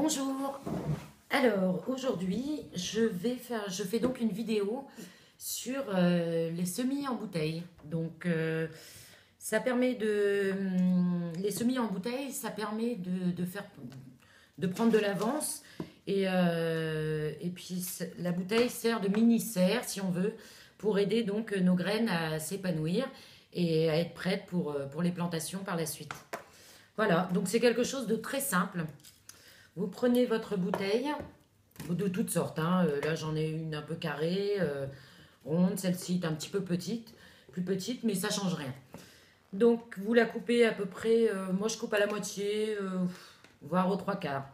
Bonjour. Alors aujourd'hui je fais donc une vidéo sur les semis en bouteille. Donc ça permet les semis en bouteille, ça permet de prendre de l'avance et puis la bouteille sert de mini-serre si on veut pour aider donc nos graines à s'épanouir et à être prêtes pour les plantations par la suite. Voilà, donc c'est quelque chose de très simple. Vous prenez votre bouteille, de toutes sortes, hein. Là j'en ai une un peu carrée, ronde, celle-ci est un petit peu petite, plus petite, mais ça change rien. Donc vous la coupez à peu près, moi je coupe à la moitié, voire aux trois quarts.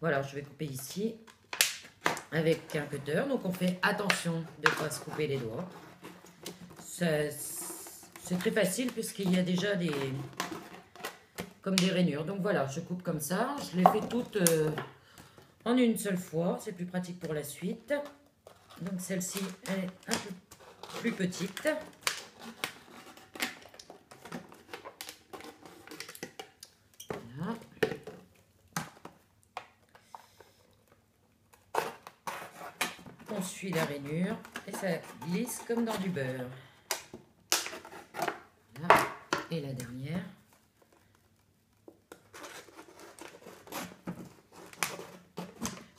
Voilà, je vais couper ici avec un cutter, donc on fait attention de ne pas se couper les doigts. C'est très facile puisqu'il y a déjà comme des rainures. Donc voilà, je coupe comme ça. Je les fais toutes en une seule fois. C'est plus pratique pour la suite. Donc celle-ci est un peu plus petite. Voilà. On suit la rainure et ça glisse comme dans du beurre. Voilà. Et la dernière.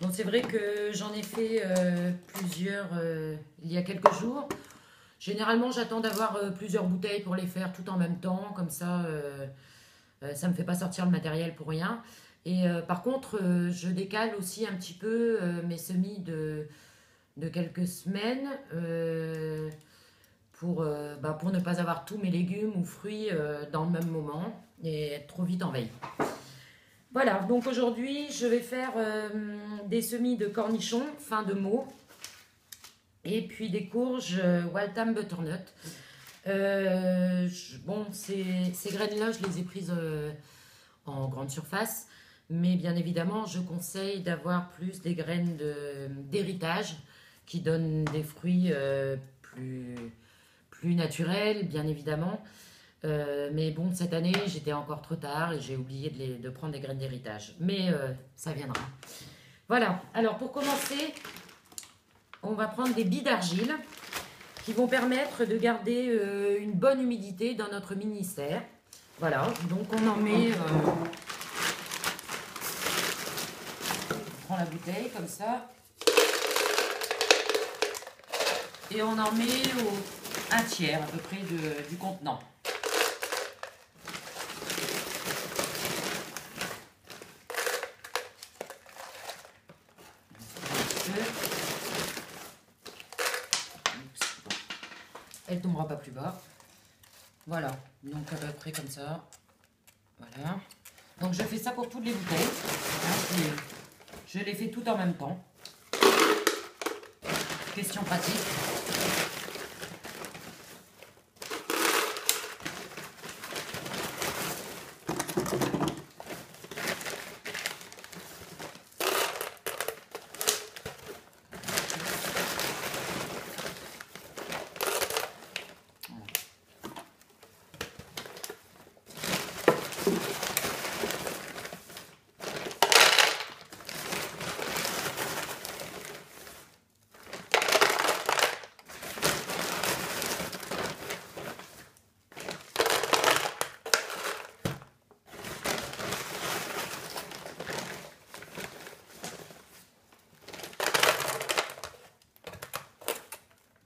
Bon, c'est vrai que j'en ai fait plusieurs il y a quelques jours. Généralement, j'attends d'avoir plusieurs bouteilles pour les faire tout en même temps. Comme ça, ça ne me fait pas sortir le matériel pour rien. Et par contre, je décale aussi un petit peu mes semis de quelques semaines pour ne pas avoir tous mes légumes ou fruits dans le même moment et être trop vite en veille. Voilà, donc aujourd'hui, je vais faire des semis de cornichons, fin de mot, et puis des courges Waltham Butternut. Bon, ces graines-là, je les ai prises en grande surface, mais bien évidemment, je conseille d'avoir plus des graines d'héritage qui donnent des fruits plus naturels, bien évidemment. Mais bon, cette année, j'étais encore trop tard et j'ai oublié de prendre des graines d'héritage. Mais ça viendra. Voilà, alors pour commencer, on va prendre des billes d'argile qui vont permettre de garder une bonne humidité dans notre mini-serre. Voilà, donc on en met... on prend la bouteille comme ça. Et on en met un tiers à peu près du contenant. Elle tombera pas plus bas. Voilà, donc à peu près comme ça. Voilà. Donc je fais ça pour toutes les bouteilles. Je les fais toutes en même temps. Question pratique.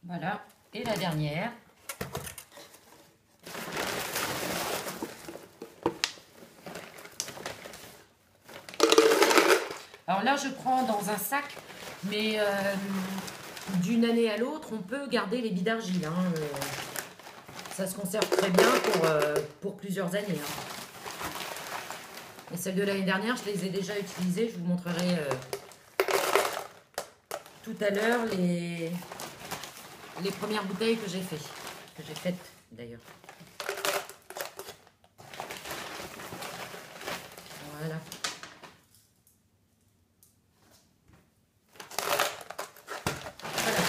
Voilà, et la dernière. Alors là, je prends dans un sac, mais d'une année à l'autre, on peut garder les billes d'argile. Hein, ça se conserve très bien pour plusieurs années. Hein. Et celles de l'année dernière, je les ai déjà utilisées. Je vous montrerai tout à l'heure les premières bouteilles que j'ai faites d'ailleurs. Voilà. Voilà.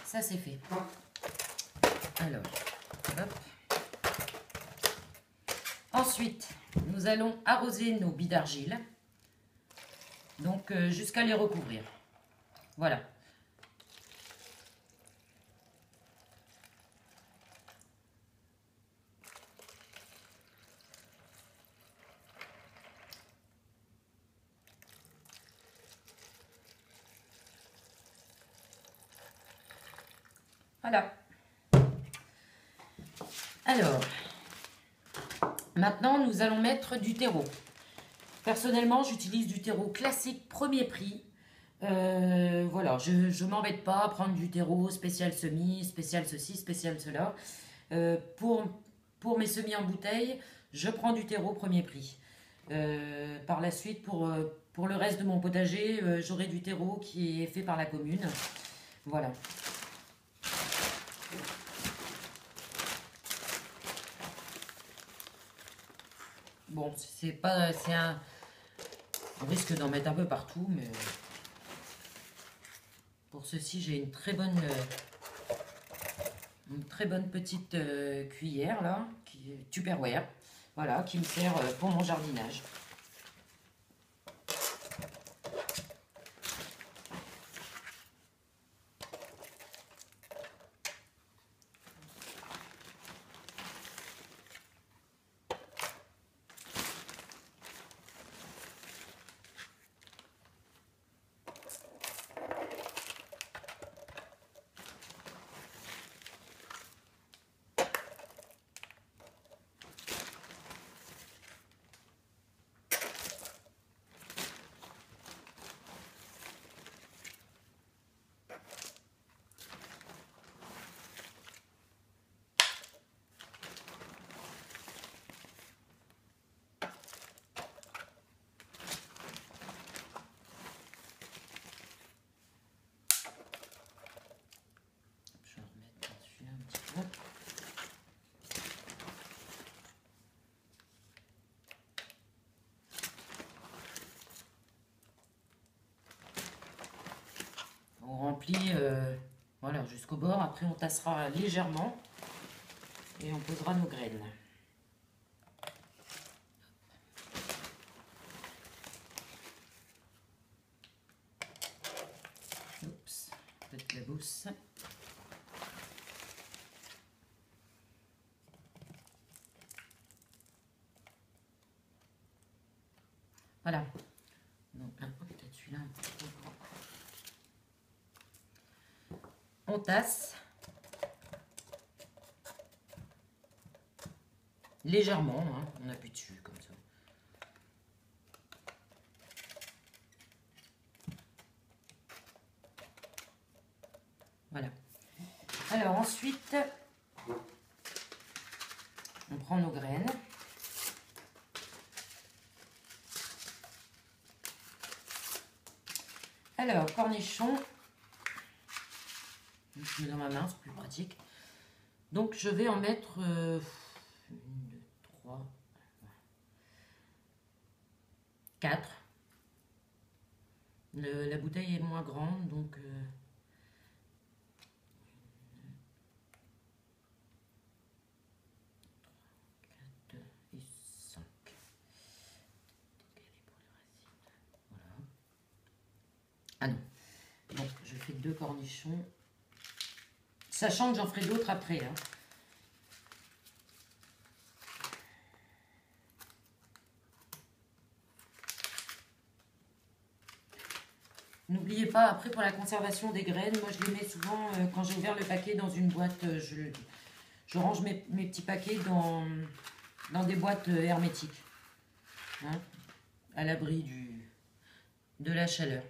Ça c'est fait. Alors, hop. Ensuite, nous allons arroser nos billes d'argile. Donc jusqu'à les recouvrir. Voilà. Voilà. Alors, maintenant nous allons mettre du terreau. Personnellement, j'utilise du terreau classique premier prix. Voilà, je ne m'embête pas à prendre du terreau spécial semis, spécial ceci, spécial cela. Pour mes semis en bouteille, je prends du terreau premier prix. Par la suite, pour le reste de mon potager, j'aurai du terreau qui est fait par la commune. Voilà. Bon, on risque d'en mettre un peu partout, mais pour ceci, j'ai une très bonne petite cuillère là, qui est Tupperware, voilà, qui me sert pour mon jardinage. On remplit voilà, jusqu'au bord, après on tassera légèrement et on posera nos graines. Oups, peut-être la bourse. Voilà. Donc là, peut-être celui-là un petit peu grand. On tasse légèrement, hein, on appuie dessus comme ça. Voilà. Alors ensuite, on prend nos graines. Alors, cornichons. Je mets dans ma main, c'est plus pratique. Donc, je vais en mettre 1, 2, 3, 4. La bouteille est moins grande, donc... 4 et 5. Voilà. Ah non. Donc, je fais 2 cornichons. Sachant que j'en ferai d'autres après. Hein. N'oubliez pas, après pour la conservation des graines, moi je les mets souvent, quand j'ai ouvert le paquet dans une boîte, je range mes petits paquets dans des boîtes hermétiques. Hein, à l'abri de la chaleur.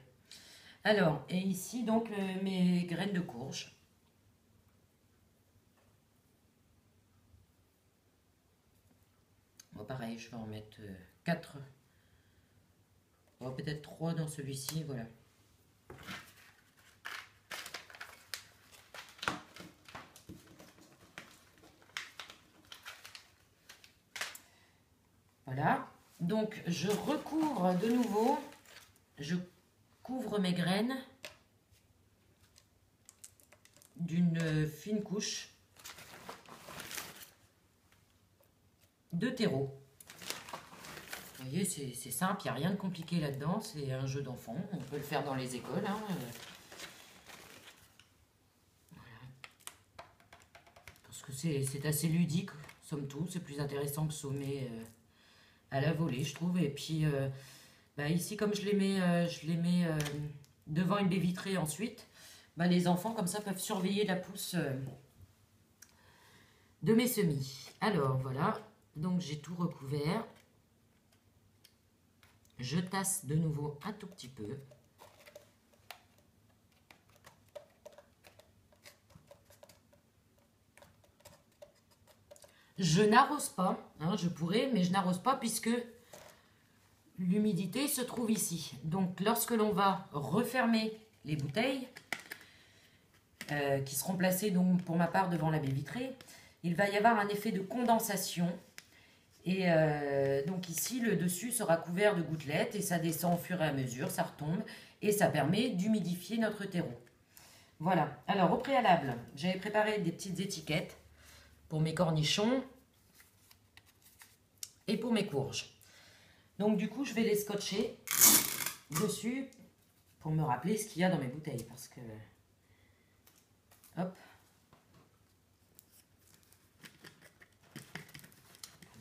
Alors, et ici donc mes graines de courge. Bon, pareil, je vais en mettre 4. Oh, peut-être 3 dans celui-ci, voilà. Voilà. Donc, je recouvre de nouveau. Je couvre mes graines d'une fine couche de terreau. Vous voyez, c'est simple, il n'y a rien de compliqué là-dedans. C'est un jeu d'enfant. On peut le faire dans les écoles. Hein. Parce que c'est assez ludique, somme toute. C'est plus intéressant que sommer à la volée, je trouve. Et puis, bah, ici, comme je les mets devant une baie vitrée ensuite, bah, les enfants, comme ça, peuvent surveiller la pousse de mes semis. Alors, voilà. Donc, j'ai tout recouvert. Je tasse de nouveau un tout petit peu. Je n'arrose pas, hein, je pourrais, mais je n'arrose pas puisque l'humidité se trouve ici. Donc, lorsque l'on va refermer les bouteilles, qui seront placées donc, pour ma part devant la baie vitrée, il va y avoir un effet de condensation. Et donc ici, le dessus sera couvert de gouttelettes et ça descend au fur et à mesure, ça retombe et ça permet d'humidifier notre terreau. Voilà. Alors, au préalable, j'avais préparé des petites étiquettes pour mes cornichons et pour mes courges. Donc, du coup, je vais les scotcher dessus pour me rappeler ce qu'il y a dans mes bouteilles. Parce que... Hop.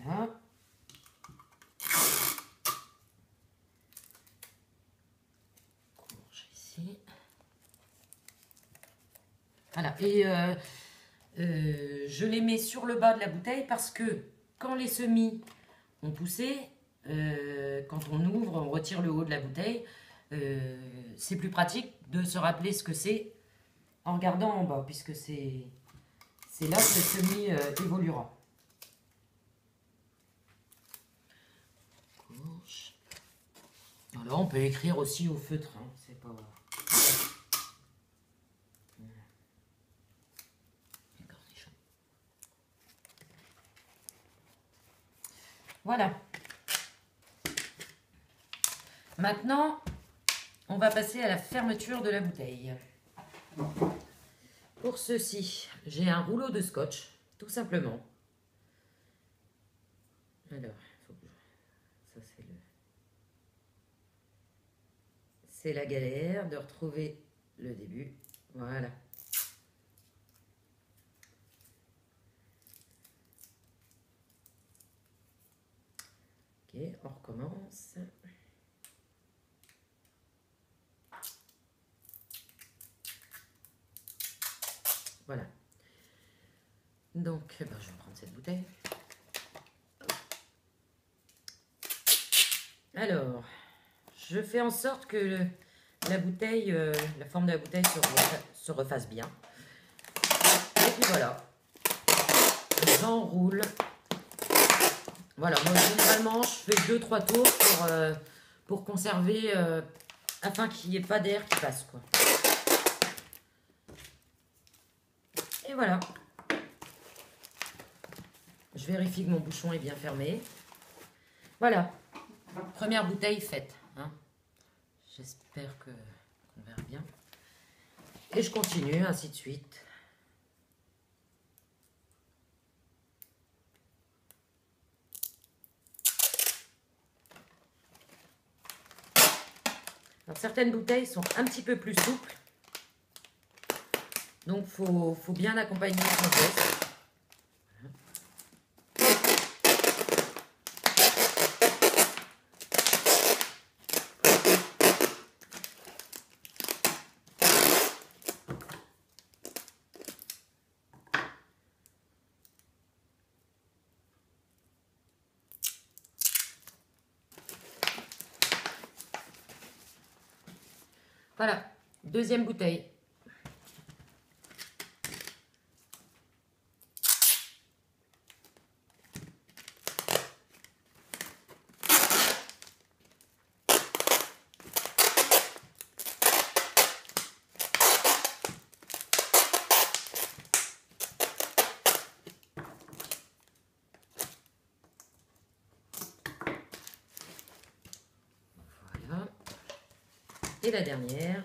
Voilà. Courge ici. Voilà. Et je les mets sur le bas de la bouteille parce que quand les semis ont poussé, quand on ouvre, on retire le haut de la bouteille, c'est plus pratique de se rappeler ce que c'est en regardant en bas, puisque c'est là que le semis évoluera. Courge. Alors on peut écrire aussi au feutre, hein, c'est pas... Voilà. Maintenant, on va passer à la fermeture de la bouteille. Pour ceci, j'ai un rouleau de scotch, tout simplement. Alors, ça c'est la galère de retrouver le début. Voilà. Ok, on recommence. Voilà. Donc, je vais prendre cette bouteille. Alors, je fais en sorte que la bouteille, la forme de la bouteille se refasse bien. Et puis voilà. J'enroule. Voilà, moi généralement je fais 2-3 tours pour conserver, afin qu'il n'y ait pas d'air qui passe, quoi. Et voilà. Je vérifie que mon bouchon est bien fermé. Voilà. Première bouteille faite. Hein. J'espère qu'on verra bien. Et je continue, ainsi de suite. Alors, certaines bouteilles sont un petit peu plus souples. Donc, faut bien accompagner son geste. Voilà, deuxième bouteille. Voilà. Et la dernière.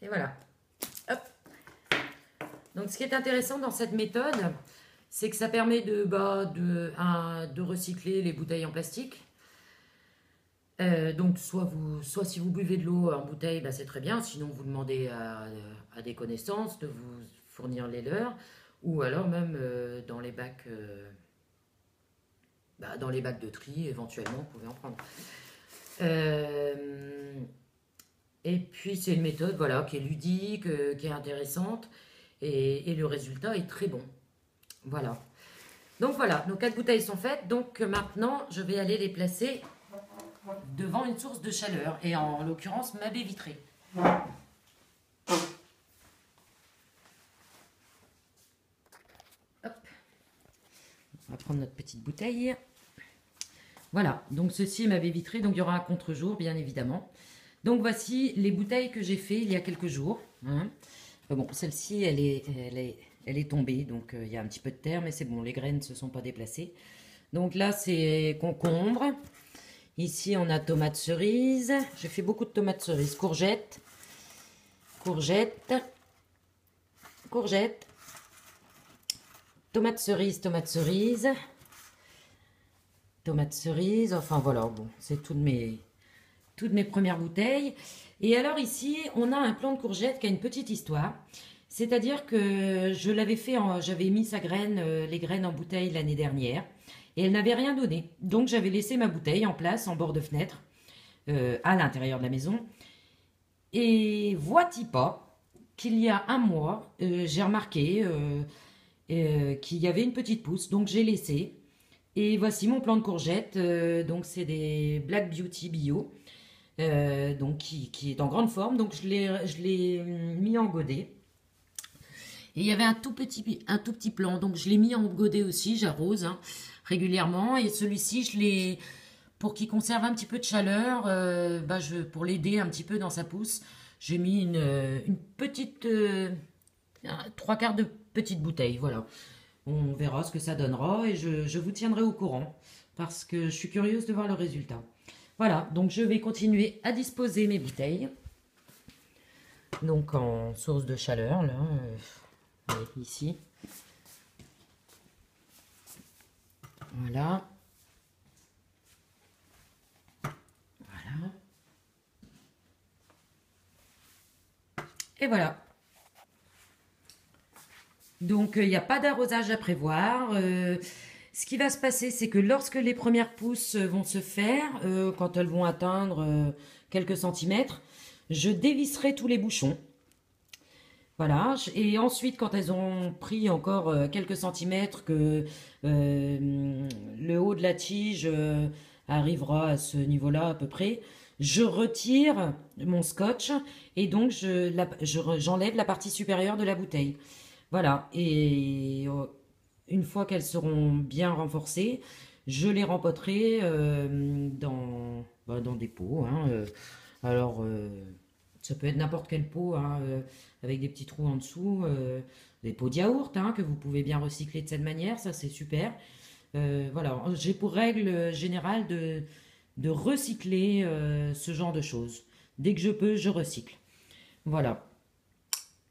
Et voilà. Hop. Donc, ce qui est intéressant dans cette méthode, c'est que ça permet de recycler les bouteilles en plastique. Donc, soit si vous buvez de l'eau en bouteille, bah, c'est très bien. Sinon, vous demandez à des connaissances de vous fournir les leurs. Ou alors même dans les bacs de tri, éventuellement, vous pouvez en prendre. Et puis, c'est une méthode voilà, qui est ludique, qui est intéressante. Et le résultat est très bon. Voilà. Donc voilà, nos 4 bouteilles sont faites. Donc maintenant, je vais aller les placer devant une source de chaleur. Et en l'occurrence, ma baie vitrée. Hop. On va prendre notre petite bouteille. Voilà, donc ceci est ma baie vitrée. Donc il y aura un contre-jour, bien évidemment. Donc voici les bouteilles que j'ai fait il y a quelques jours. Hein. Bon, celle-ci, elle est tombée, donc il y a un petit peu de terre, mais c'est bon, les graines ne se sont pas déplacées. Donc là, c'est concombre. Ici, on a tomates cerises. J'ai fait beaucoup de tomates cerises. Courgettes. Courgettes. Courgettes. Tomates cerises, tomates cerises. Tomates cerises. Enfin, voilà, bon, c'est toutes mes premières bouteilles. Et alors ici, on a un plant de courgette qui a une petite histoire. C'est-à-dire que je l'avais fait, j'avais mis les graines en bouteille l'année dernière. Et elle n'avait rien donné. Donc j'avais laissé ma bouteille en place, en bord de fenêtre, à l'intérieur de la maison. Et vois-tu pas qu'il y a un mois, j'ai remarqué qu'il y avait une petite pousse. Donc j'ai laissé. Et voici mon plant de courgette. Donc c'est des Black Beauty Bio. Donc qui est en grande forme. Donc je l'ai mis en godet. Et il y avait un tout petit plant. Donc je l'ai mis en godet aussi. J'arrose régulièrement. Et celui-ci, pour qu'il conserve un petit peu de chaleur, pour l'aider un petit peu dans sa pousse, j'ai mis une petite 3/4 de petite bouteille. Voilà. On verra ce que ça donnera et je vous tiendrai au courant parce que je suis curieuse de voir le résultat. Voilà, donc je vais continuer à disposer mes bouteilles. Donc en source de chaleur, là, ici. Voilà. Voilà. Et voilà. Donc il n'y a pas d'arrosage à prévoir. Ce qui va se passer, c'est que lorsque les premières pousses vont se faire, quand elles vont atteindre quelques centimètres, je dévisserai tous les bouchons. Voilà, et ensuite quand elles ont pris encore quelques centimètres, que le haut de la tige arrivera à ce niveau-là à peu près, je retire mon scotch et donc j'enlève la partie supérieure de la bouteille. Voilà, et une fois qu'elles seront bien renforcées, je les rempoterai dans des pots. Alors, ça peut être n'importe quel pot avec des petits trous en dessous, des pots de yaourt que vous pouvez bien recycler de cette manière, ça c'est super. Voilà, j'ai pour règle générale de recycler ce genre de choses. Dès que je peux, je recycle. Voilà.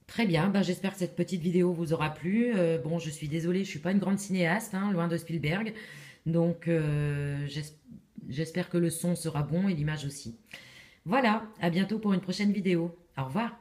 Très bien, j'espère que cette petite vidéo vous aura plu. Bon, je suis désolée, je ne suis pas une grande cinéaste, loin de Spielberg. Donc, j'espère que le son sera bon et l'image aussi. Voilà, à bientôt pour une prochaine vidéo. Au revoir.